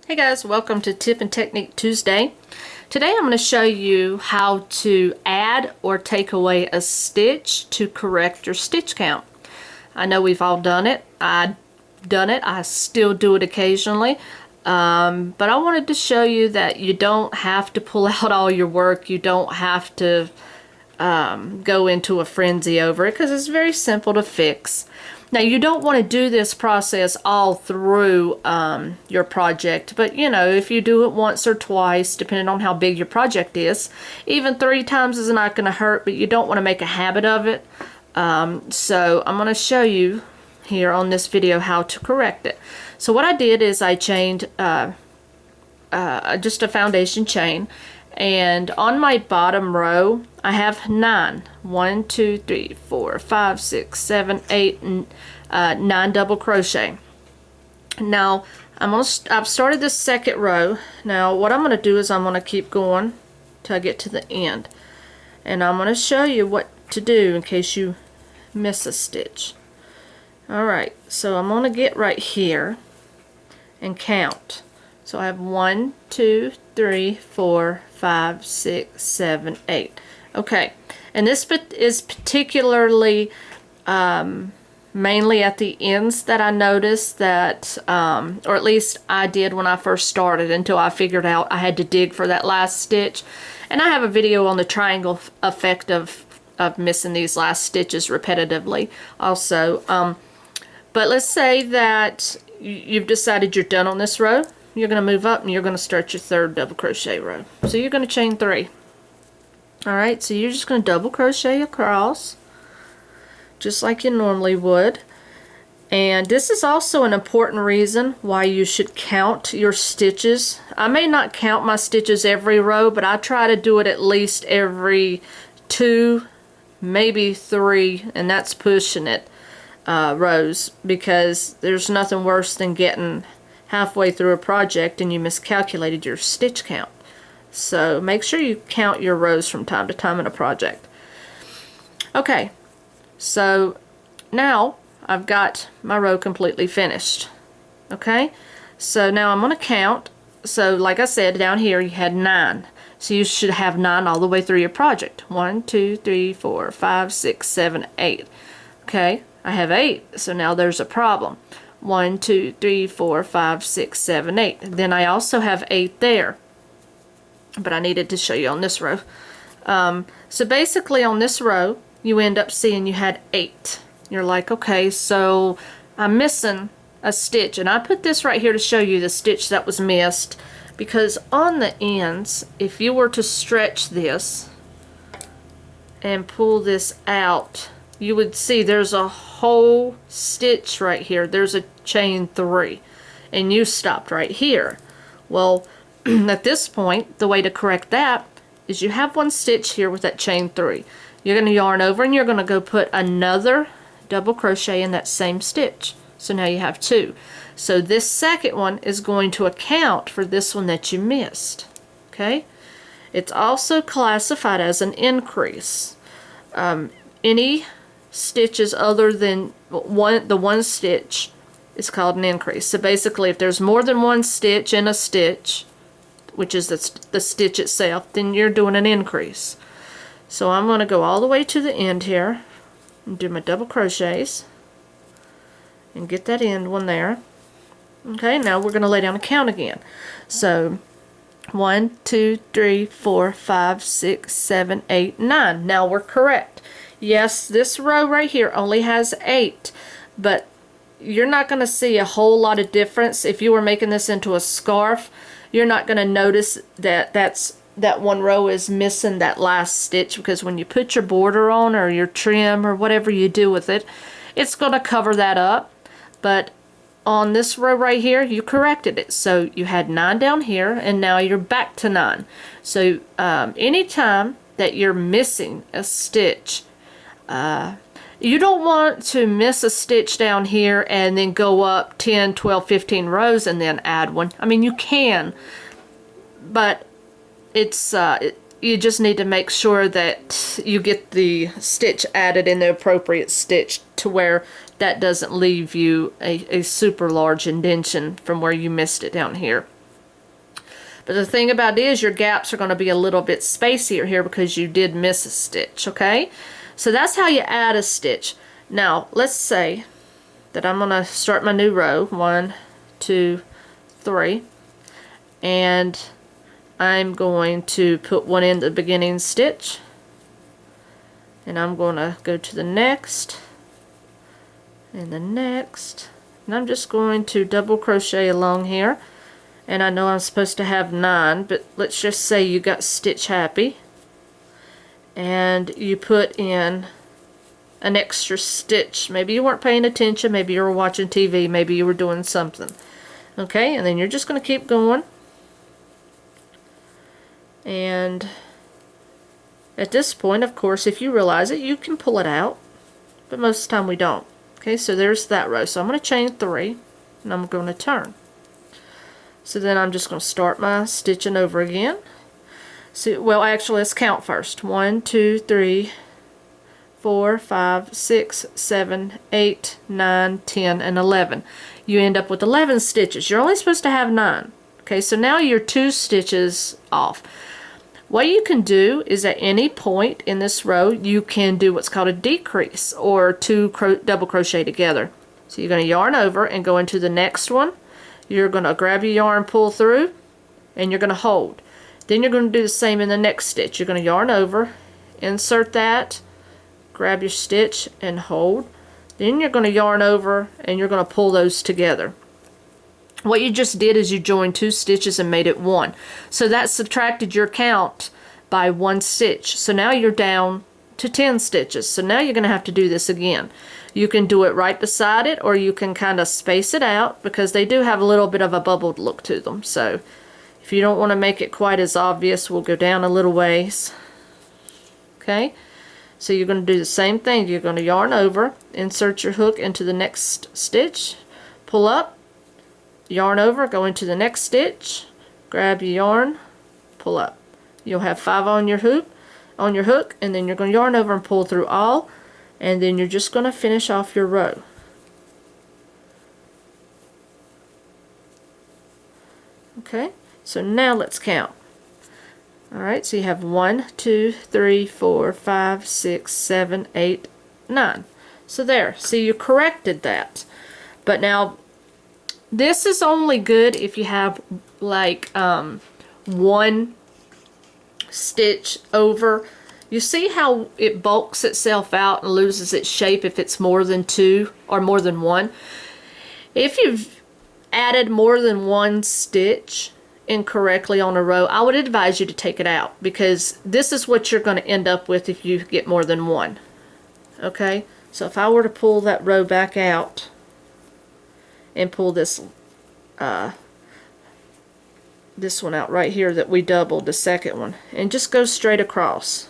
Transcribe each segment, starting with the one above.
Hey guys, welcome to Tip and Technique Tuesday. Today I'm going to show you how to add or take away a stitch to correct your stitch count. I know we've all done it. I've done it. I still do it occasionally. But I wanted to show you that you don't have to pull out all your work. You don't have to go into a frenzy over it because it's very simple to fix. Now you don't want to do this process all through your project, but you know, if you do it once or twice, depending on how big your project is, even 3 times is not going to hurt, but you don't want to make a habit of it. So I'm going to show you here on this video how to correct it. So what I did is I chained just a foundation chain, and on my bottom row I have 9. 1, 2, 3, 4, 5, 6, 7, 8, and 9 double crochet. Now I've started this second row. Now what I'm going to do is I'm going to keep going till I get to the end, and I'm going to show you what to do in case you miss a stitch. Alright, so I'm going to get right here and count. So I have 1, 2, 3, 4, 5, 6, 7, 8. Okay, and this is particularly mainly at the ends that I noticed that, or at least I did when I first started, until I figured out I had to dig for that last stitch. And I have a video on the triangle effect of missing these last stitches repetitively also. But let's say that you've decided you're done on this row. You're going to move up and you're going to start your 3rd double crochet row. So you're going to chain 3. Alright, so you're just going to double crochet across just like you normally would. And this is also an important reason why you should count your stitches. I may not count my stitches every row, but I try to do it at least every 2, maybe 3, and that's pushing it, rows, because there's nothing worse than getting halfway through a project and you miscalculated your stitch count. So make sure you count your rows from time to time in a project. Okay, so now I've got my row completely finished. Okay, so now I'm going to count. So like I said, down here you had 9. So you should have 9 all the way through your project. 1, 2, 3, 4, 5, 6, 7, 8. Okay, I have 8. So now there's a problem. 1, 2, 3, 4, 5, 6, 7, 8. Then I also have 8 there. But I needed to show you on this row. So basically on this row, you end up seeing you had 8. You're like, okay, so I'm missing a stitch. And I put this right here to show you the stitch that was missed. Because on the ends, if you were to stretch this and pull this out, you would see there's a whole stitch right here. There's a chain 3. And you stopped right here. Well, at this point, the way to correct that is you have 1 stitch here with that chain 3. You're going to yarn over and you're going to go put another double crochet in that same stitch. So now you have 2. So this second one is going to account for this one that you missed. Okay? It's also classified as an increase. Any stitches other than the 1 stitch is called an increase. So basically, if there's more than 1 stitch in a stitch, which is the stitch itself, then you're doing an increase. So I'm going to go all the way to the end here and do my double crochets and get that end one there. Okay, now we're going to lay down a count again. So 1, 2, 3, 4, 5, 6, 7, 8, 9. Now we're correct. Yes, this row right here only has 8, but you're not going to see a whole lot of difference. If you were making this into a scarf, you're not going to notice that that 1 row is missing that last stitch, because when you put your border on or your trim or whatever you do with it, it's going to cover that up. But on this row right here, you corrected it. So you had 9 down here, and now you're back to 9. So anytime that you're missing a stitch, you don't want to miss a stitch down here and then go up 10, 12, 15 rows and then add one. I mean, you can, but it's you just need to make sure that you get the stitch added in the appropriate stitch to where that doesn't leave you a super large indentation from where you missed it down here. But the thing about it is your gaps are going to be a little bit spacier here because you did miss a stitch, okay? So that's how you add a stitch. Now, let's say that I'm going to start my new row. 1, 2, 3. And I'm going to put one in the beginning stitch. And I'm going to go to the next. And the next. And I'm just going to double crochet along here. And I know I'm supposed to have 9, but let's just say you got stitch happy. And you put in an extra stitch. Maybe you weren't paying attention, maybe you were watching TV, maybe you were doing something. Okay, and then you're just going to keep going. And at this point, of course, if you realize it, you can pull it out. But most of the time we don't. Okay, so there's that row. So I'm going to chain 3, and I'm going to turn. So then I'm just going to start my stitching over again. So, well, actually, let's count first. 1, 2, 3, 4, 5, 6, 7, 8, 9, 10, and 11. You end up with 11 stitches. You're only supposed to have 9. Okay, so now you're 2 stitches off. What you can do is at any point in this row, you can do what's called a decrease, or 2 double crochet together. So you're going to yarn over and go into the next one. You're going to grab your yarn, pull through, and you're going to hold. Then you're going to do the same in the next stitch. You're going to yarn over, insert that, grab your stitch, and hold. Then you're going to yarn over, and you're going to pull those together. What you just did is you joined 2 stitches and made it 1. So that subtracted your count by 1 stitch. So now you're down to 10 stitches. So now you're going to have to do this again. You can do it right beside it, or you can kind of space it out, because they do have a little bit of a bubbled look to them. So if you don't want to make it quite as obvious, we'll go down a little ways. Okay, so you're going to do the same thing. You're going to yarn over, insert your hook into the next stitch, pull up, yarn over, go into the next stitch, grab your yarn, pull up. You'll have 5 on your hook, and then you're going to yarn over and pull through all, and then you're just going to finish off your row. Okay, so now let's count. Alright, so you have 1, 2, 3, 4, 5, 6, 7, 8, 9. So there, see, you corrected that. But now, this is only good if you have like 1 stitch over. You see how it bulks itself out and loses its shape if it's more than 2 or more than 1. If you've added more than 1 stitch incorrectly on a row, I would advise you to take it out, because this is what you're going to end up with if you get more than 1. Okay, so if I were to pull that row back out and pull this one out right here that we doubled, the second one, and just go straight across.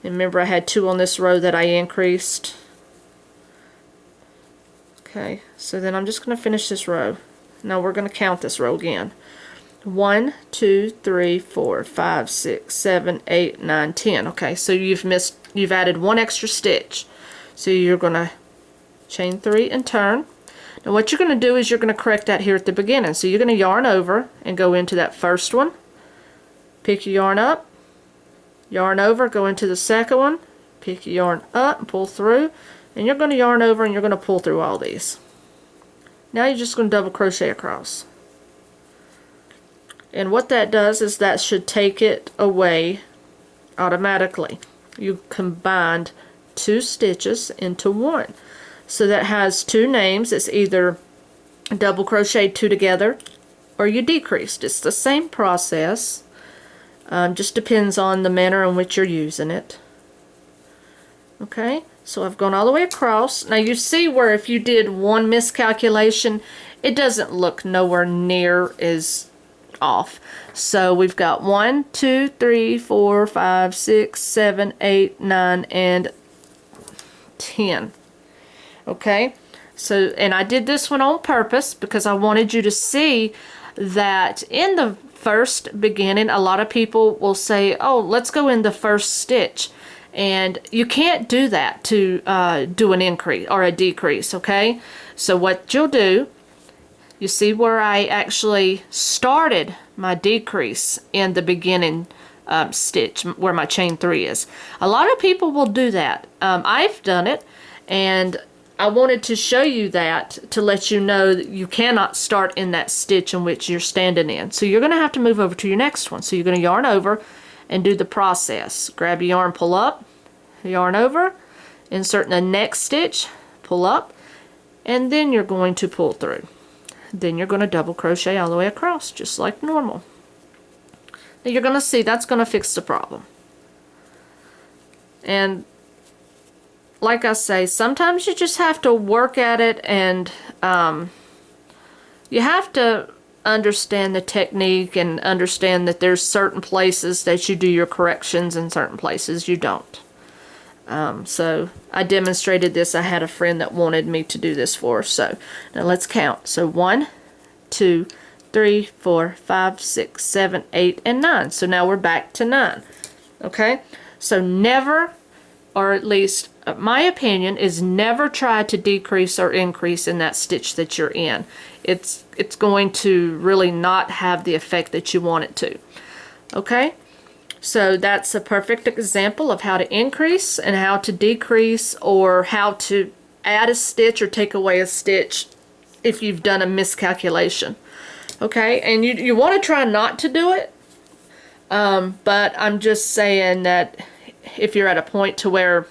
And remember, I had 2 on this row that I increased. Okay, so then I'm just going to finish this row. Now we're going to count this row again. 1, 2, 3, 4, 5, 6, 7, 8, 9, 10. Okay, so you've added 1 extra stitch. So you're going to chain 3 and turn. Now what you're going to do is you're going to correct that here at the beginning. So you're going to yarn over and go into that first one. Pick your yarn up, yarn over, go into the second one, pick your yarn up and pull through, and you're going to yarn over and you're going to pull through all these. Now you're just going to double crochet across. And what that does is that should take it away automatically. You combined 2 stitches into 1. So that has 2 names. It's either double crocheted 2 together or you decreased. It's the same process. Just depends on the manner in which you're using it. Okay, so I've gone all the way across. Now you see where if you did 1 miscalculation, it doesn't look nowhere near as off. So we've got 1, 2, 3, 4, 5, 6, 7, 8, 9, and 10. Okay, so, and I did this one on purpose because I wanted you to see that in the first beginning, a lot of people will say, oh, let's go in the first stitch. And you can't do that to do an increase or a decrease, okay? So what you'll do You see where I actually started my decrease in the beginning stitch where my chain 3 is. A lot of people will do that. I've done it, and I wanted to show you that to let you know that you cannot start in that stitch in which you're standing in. So you're going to have to move over to your next one. So you're going to yarn over and do the process. Grab your yarn, pull up, yarn over, insert in the next stitch, pull up, and then you're going to pull through. Then you're going to double crochet all the way across, just like normal. Now you're going to see that's going to fix the problem. And like I say, sometimes you just have to work at it, and you have to understand the technique and understand that there's certain places that you do your corrections and certain places you don't. So I demonstrated this. I had a friend that wanted me to do this for her. So now let's count. So 1, 2, 3, 4, 5, 6, 7, 8, and 9. So now we're back to 9. Okay? So never, or at least my opinion is, never try to decrease or increase in that stitch that you're in. It's going to really not have the effect that you want it to. Okay? So that's a perfect example of how to increase and how to decrease, or how to add a stitch or take away a stitch if you've done a miscalculation. Okay, and you want to try not to do it, but I'm just saying that if you're at a point to where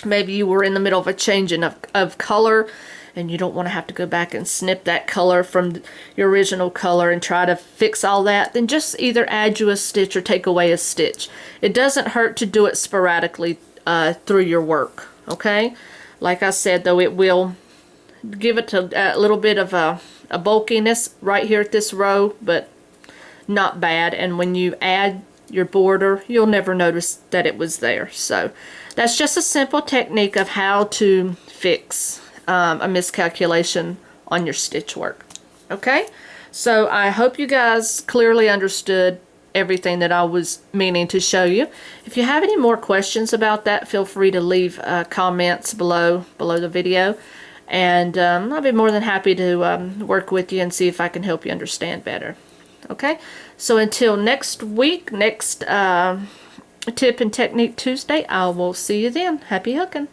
maybe you were in the middle of a changing of color, and you don't want to have to go back and snip that color from your original color and try to fix all that, then just either add you a stitch or take away a stitch. It doesn't hurt to do it sporadically through your work, okay? Like I said, though, it will give it a little bit of a bulkiness right here at this row, but not bad. And when you add your border, you'll never notice that it was there. So that's just a simple technique of how to fix a miscalculation on your stitch work. Okay, so I hope you guys clearly understood everything that I was meaning to show you. If you have any more questions about that, feel free to leave comments below the video, and I'll be more than happy to work with you and see if I can help you understand better. Okay, so until next week, next Tip and Technique Tuesday, I will see you then. Happy hooking!